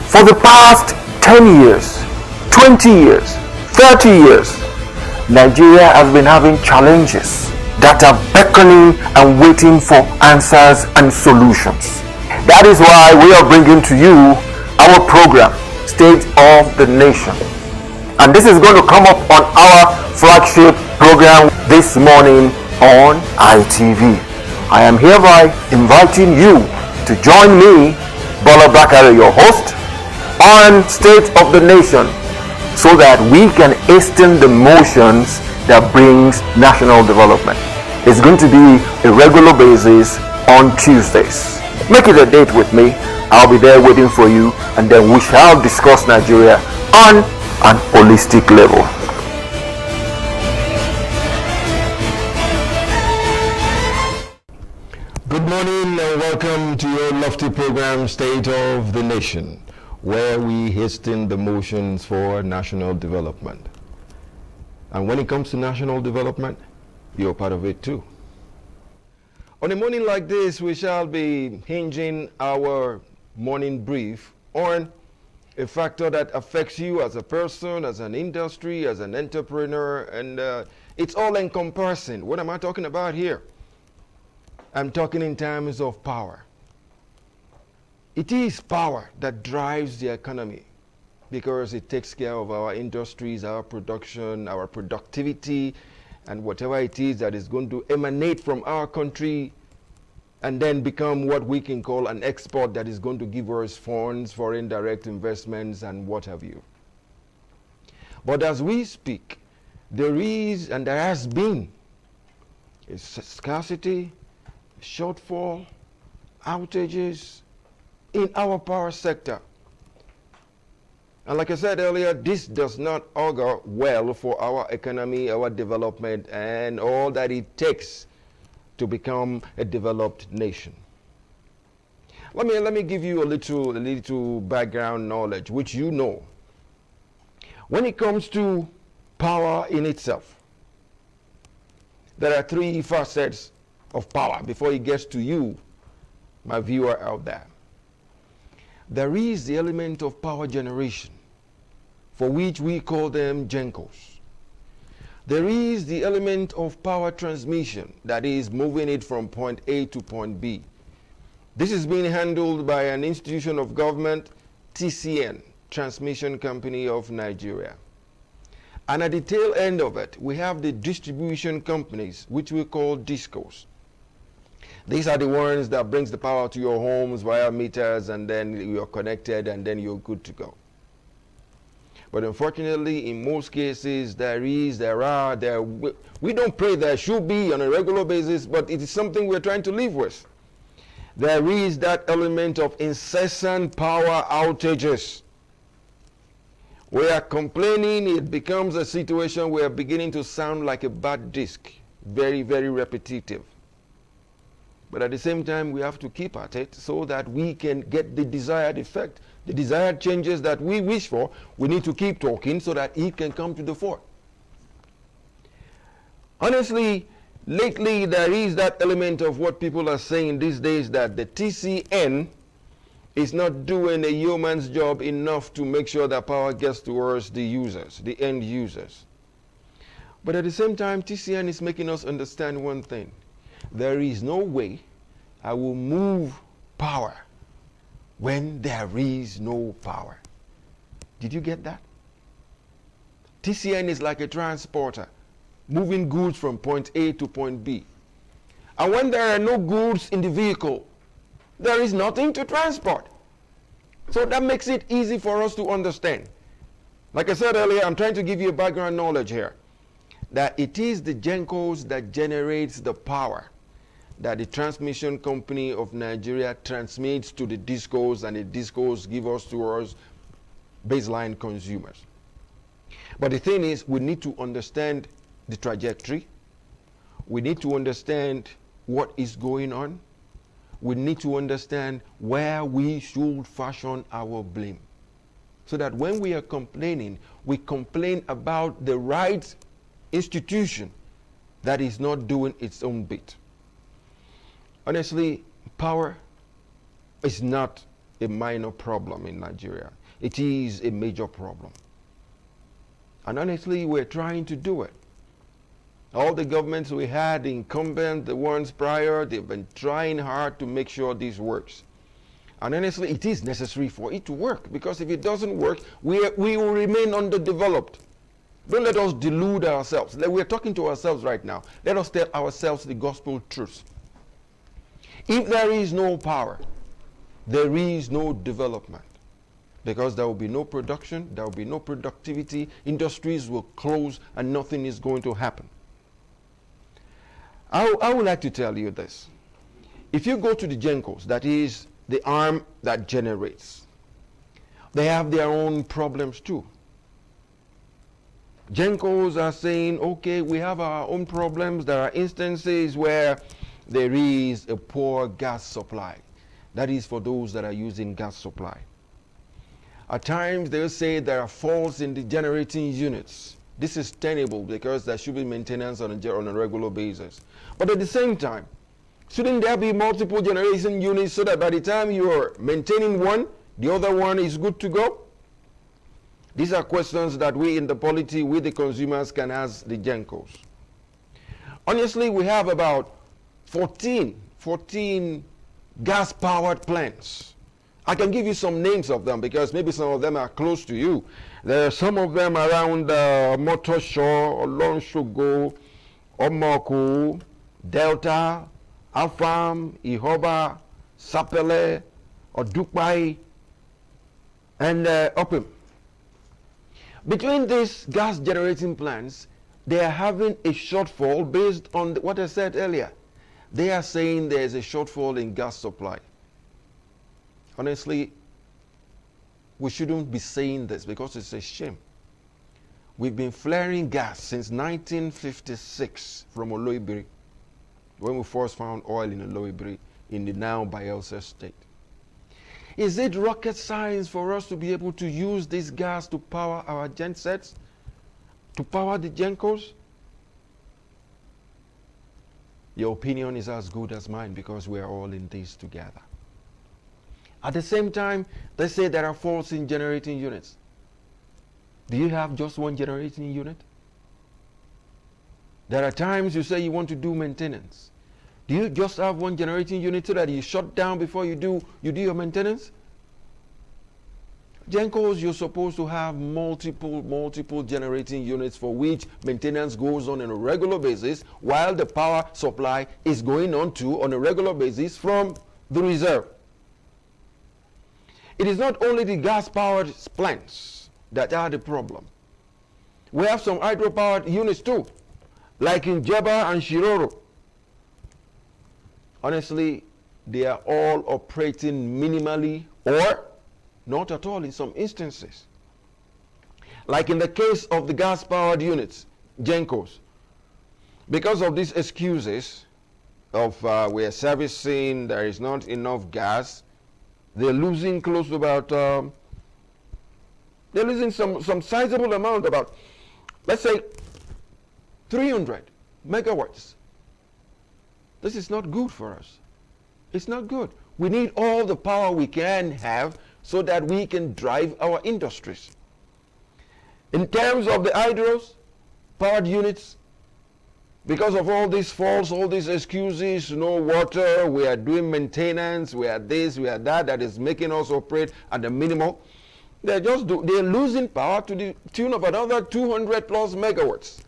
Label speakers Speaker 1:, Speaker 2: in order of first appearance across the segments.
Speaker 1: For the past 10 years, 20 years, 30 years, Nigeria has been having challenges that are beckoning and waiting for answers and solutions. That is why we are bringing to you our program, State of the Nation. And this is going to come up on our flagship program this morning on ITV. I am hereby inviting you to join me, Bola Bakare, your host, on State of the Nation, so that we can hasten the motions that brings national development. It's going to be a regular basis on Tuesdays. Make it a date with me. I'll be there waiting for you, and then we shall discuss Nigeria on an holistic level.
Speaker 2: Good morning and welcome to your lofty program, State of the Nation, where we hasten the motions for national development. And when it comes to national development, you're part of it too. On a morning like this, we shall be hinging our morning brief on a factor that affects you as a person, as an industry, as an entrepreneur, and it's all encompassing. What am I talking about here? I'm talking in terms of power. It is power that drives the economy because it takes care of our industries, our production, our productivity, and whatever it is that is going to emanate from our country and then become what we can call an export that is going to give us funds, foreign direct investments, and what have you. But as we speak, there is and there has been a scarcity, a shortfall, outages in our power sector. And like I said earlier, this does not augur well for our economy, our development, and all that it takes to become a developed nation. Let me give you a little background knowledge, which you know. When it comes to power in itself, there are three facets of power before it gets to you, my viewer out there. There is the element of power generation, for which we call them GENCOs. There is the element of power transmission, that is moving it from point A to point B. This is being handled by an institution of government, TCN, Transmission Company of Nigeria. And at the tail end of it, we have the distribution companies, which we call DISCOs. These are the ones that brings the power to your homes via meters, and then you're connected, and then you're good to go. But unfortunately, in most cases, we don't pray there should be on a regular basis, but it is something we're trying to live with. There is that element of incessant power outages. We are complaining, it becomes a situation where beginning to sound like a bad disc, very, very repetitive. But at the same time, we have to keep at it so that we can get the desired effect, the desired changes that we wish for. We need to keep talking so that it can come to the fore. Honestly, lately there is that element of what people are saying these days, that the TCN is not doing a yeoman's job enough to make sure that power gets towards the users, the end users. But at the same time, TCN is making us understand one thing. There is no way I will move power when there is no power. Did you get that? TCN is like a transporter, moving goods from point A to point B. And when there are no goods in the vehicle, there is nothing to transport. So that makes it easy for us to understand. Like I said earlier, I'm trying to give you a background knowledge here, that it is the GENCOs that generates the power that the Transmission Company of Nigeria transmits to the DISCOs, and the DISCOs give us to us baseline consumers. But the thing is, we need to understand the trajectory. We need to understand what is going on. We need to understand where we should fashion our blame, so that when we are complaining, we complain about the right institution that is not doing its own bit. Honestly, power is not a minor problem in Nigeria. It is a major problem. And honestly, we're trying to do it. All the governments we had, incumbent, the ones prior, they've been trying hard to make sure this works. And honestly, it is necessary for it to work, because if it doesn't work, we will remain underdeveloped. Don't let us delude ourselves. We're talking to ourselves right now. Let us tell ourselves the gospel truth. If there is no power, there is no development, because there will be no production, there will be no productivity, industries will close, and nothing is going to happen. I would like to tell you this. If you go to the GENCOs, that is the arm that generates, they have their own problems too. GENCOs are saying, okay, we have our own problems. There are instances where there is a poor gas supply. That is for those that are using gas supply. At times, they'll say there are faults in the generating units. This is tenable because there should be maintenance on a regular basis. But at the same time, shouldn't there be multiple generation units so that by the time you're maintaining one, the other one is good to go? These are questions that we in the polity, we the consumers, can ask the GENCOs. Honestly, we have about 14 gas-powered plants. I can give you some names of them because maybe some of them are close to you. There are some of them around Motosho, Olonshogo, Omoko, Delta, Alfam, Ihoba, Sapele, Odukpai, and Opim. Between these gas generating plants, they are having a shortfall based on what I said earlier. They are saying there is a shortfall in gas supply. Honestly, we shouldn't be saying this because it's a shame. We've been flaring gas since 1956 from Oloibiri, when we first found oil in Oloibiri in the now Bayelsa state. Is it rocket science for us to be able to use this gas to power our gensets, to power the GENCOs? Your opinion is as good as mine because we are all in this together. At the same time, they say there are faults in generating units. Do you have just one generating unit? There are times you say you want to do maintenance. Do you just have one generating unit so that you shut down before you do your maintenance? GENCOs, you're supposed to have multiple generating units for which maintenance goes on a regular basis, while the power supply is going on too on a regular basis from the reserve. It is not only the gas-powered plants that are the problem. We have some hydro-powered units too, like in Jeba and Shiroro. Honestly, they are all operating minimally or not at all in some instances. Like in the case of the gas-powered units, GENCOs, because of these excuses of we are servicing, there is not enough gas, they're losing close to about, they're losing some sizable amount, about, let's say, 300 megawatts. This is not good for us. It's not good. We need all the power we can have so that we can drive our industries. In terms of the hydros, powered units, because of all these faults, all these excuses, no water, we are doing maintenance, we are this, we are that, that is making us operate at the minimal. They're losing power to the tune of another 200 plus megawatts.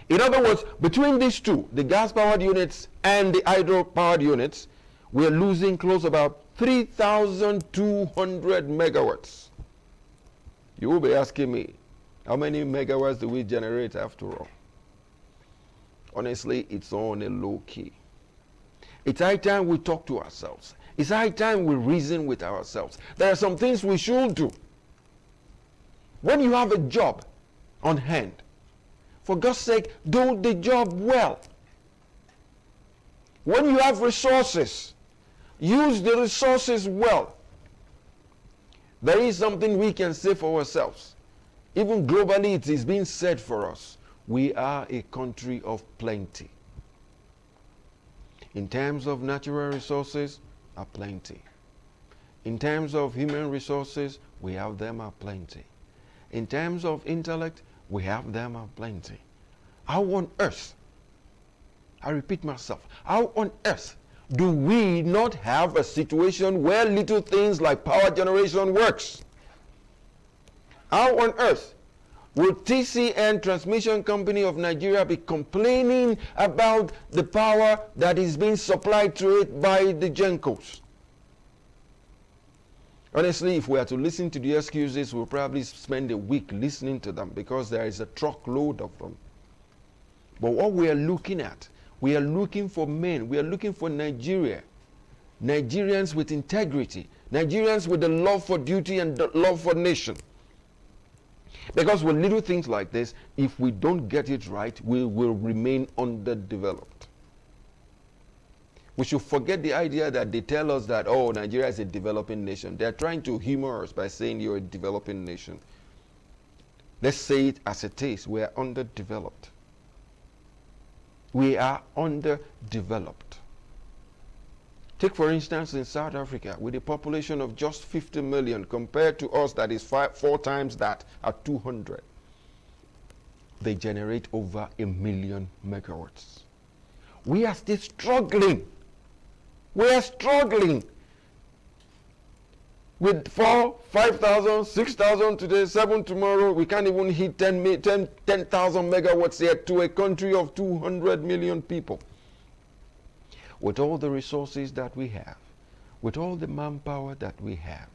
Speaker 2: In other words, between these two, the gas-powered units and the hydro-powered units, we're losing close about 3,200 megawatts. You will be asking me, how many megawatts do we generate after all? Honestly, it's on a low key. It's high time we talk to ourselves. It's high time we reason with ourselves. There are some things we should do. When you have a job on hand, for God's sake, do the job well. When you have resources, use the resources well. There is something we can say for ourselves. Even globally, it is being said for us. We are a country of plenty. In terms of natural resources, are plenty. In terms of human resources, we have them aplenty. In terms of intellect, we have them aplenty. How on earth, I repeat myself, how on earth do we not have a situation where little things like power generation works? How on earth will TCN, Transmission Company of Nigeria, be complaining about the power that is being supplied to it by the GENCOs? Honestly, if we are to listen to the excuses, we'll probably spend a week listening to them because there is a truckload of them. But what we are looking at, we are looking for men, we are looking for Nigeria, Nigerians with integrity, Nigerians with the love for duty and the love for nation. Because with little things like this, if we don't get it right, we will remain underdeveloped. We should forget the idea that they tell us that, oh, Nigeria is a developing nation. They're trying to humor us by saying you're a developing nation. Let's say it as it is. We are underdeveloped. We are underdeveloped. Take, for instance, in South Africa, with a population of just 50 million, compared to us that is four times that at 200. They generate over 1 million megawatts. We are still struggling. We are struggling with 4, 5,000, 6,000 today, 7 tomorrow. We can't even hit 10,000 megawatts yet to a country of 200 million people. With all the resources that we have, with all the manpower that we have,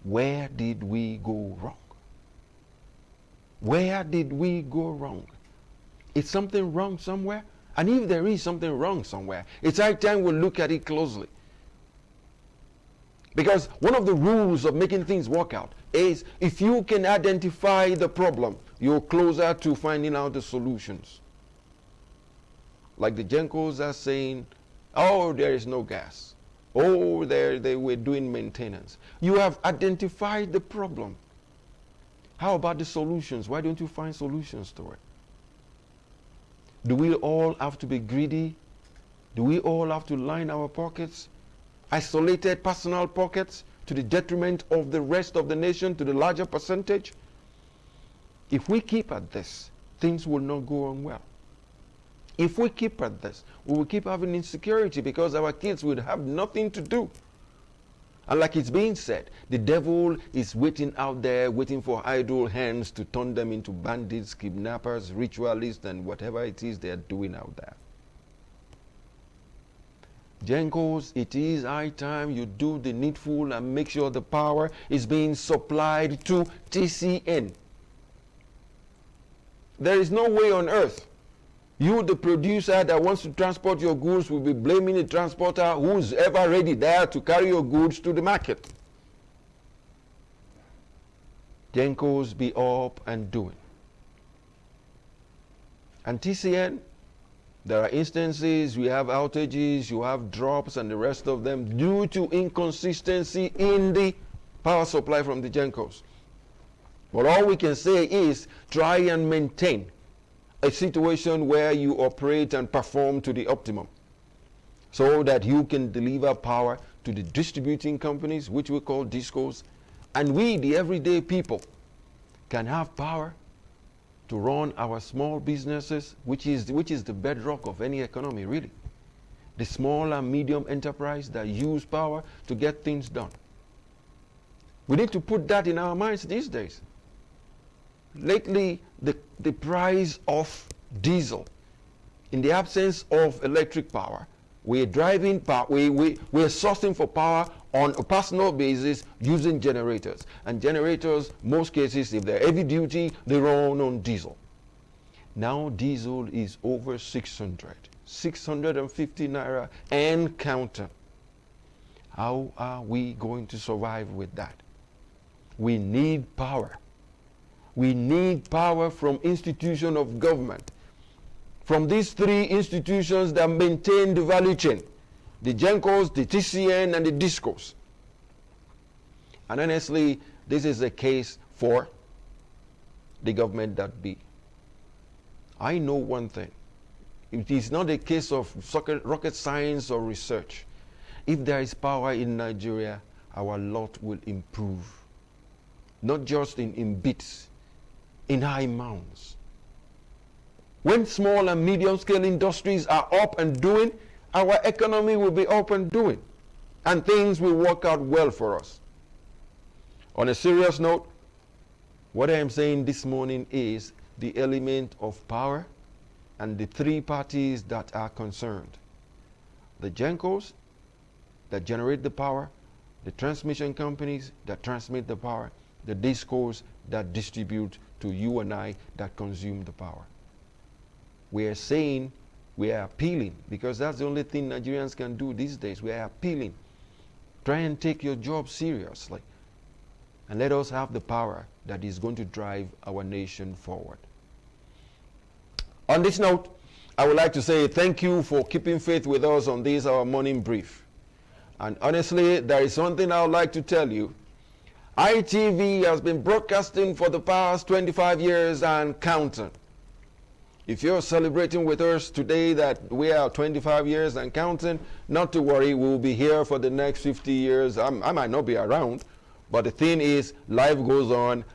Speaker 2: where did we go wrong? Where did we go wrong? Is something wrong somewhere? And if there is something wrong somewhere, it's high time we look at it closely. Because one of the rules of making things work out is if you can identify the problem, you're closer to finding out the solutions. Like the GENCOs are saying, oh, there is no gas. Oh, they were doing maintenance. You have identified the problem. How about the solutions? Why don't you find solutions to it? Do we all have to be greedy? Do we all have to line our pockets? Isolated personal pockets to the detriment of the rest of the nation, to the larger percentage? If we keep at this, things will not go on well. If we keep at this, we will keep having insecurity because our kids will have nothing to do. And like it's being said, the devil is waiting out there, waiting for idle hands to turn them into bandits, kidnappers, ritualists, and whatever it is they're doing out there. GENCOs, it is high time you do the needful and make sure the power is being supplied to TCN. There is no way on earth you, the producer that wants to transport your goods, will be blaming the transporter who's ever ready there to carry your goods to the market. GENCOs, be up and doing. And TCN, there are instances, we have outages, you have drops and the rest of them due to inconsistency in the power supply from the GENCOs. But all we can say is try and maintain a situation where you operate and perform to the optimum so that you can deliver power to the distributing companies, which we call DISCOs, and we, the everyday people, can have power to run our small businesses, which is the bedrock of any economy, really. The small and medium enterprise that use power to get things done. We need to put that in our minds these days. Lately, the price of diesel, in the absence of electric power, we're driving power, we're sourcing for power on a personal basis using generators. And generators, most cases, if they're heavy duty, they run on diesel. Now diesel is over 650 naira and counting. How are we going to survive with that? We need power. We need power from institutions of government. From these three institutions that maintain the value chain. The GENCOs, the TCN, and the DISCOs. And honestly, this is a case for the government that be. I know one thing. It is not a case of rocket science or research. if there is power in Nigeria, our lot will improve. Not just in bits, in high amounts. When small and medium scale industries are up and doing, our economy will be up and doing. And things will work out well for us. On a serious note, what I am saying this morning is the element of power and the three parties that are concerned. The GENCOs that generate the power, the transmission companies that transmit the power, the DISCOs that distribute to you and I that consume the power. We are saying, we are appealing, because that's the only thing Nigerians can do these days. We are appealing. Try and take your job seriously. And let us have the power that is going to drive our nation forward. On this note, I would like to say thank you for keeping faith with us on this, our morning brief. And honestly, there is something I would like to tell you. ITV has been broadcasting for the past 25 years and counting. If you're celebrating with us today that we are 25 years and counting, not to worry, we'll be here for the next 50 years. I might not be around, but the thing is, life goes on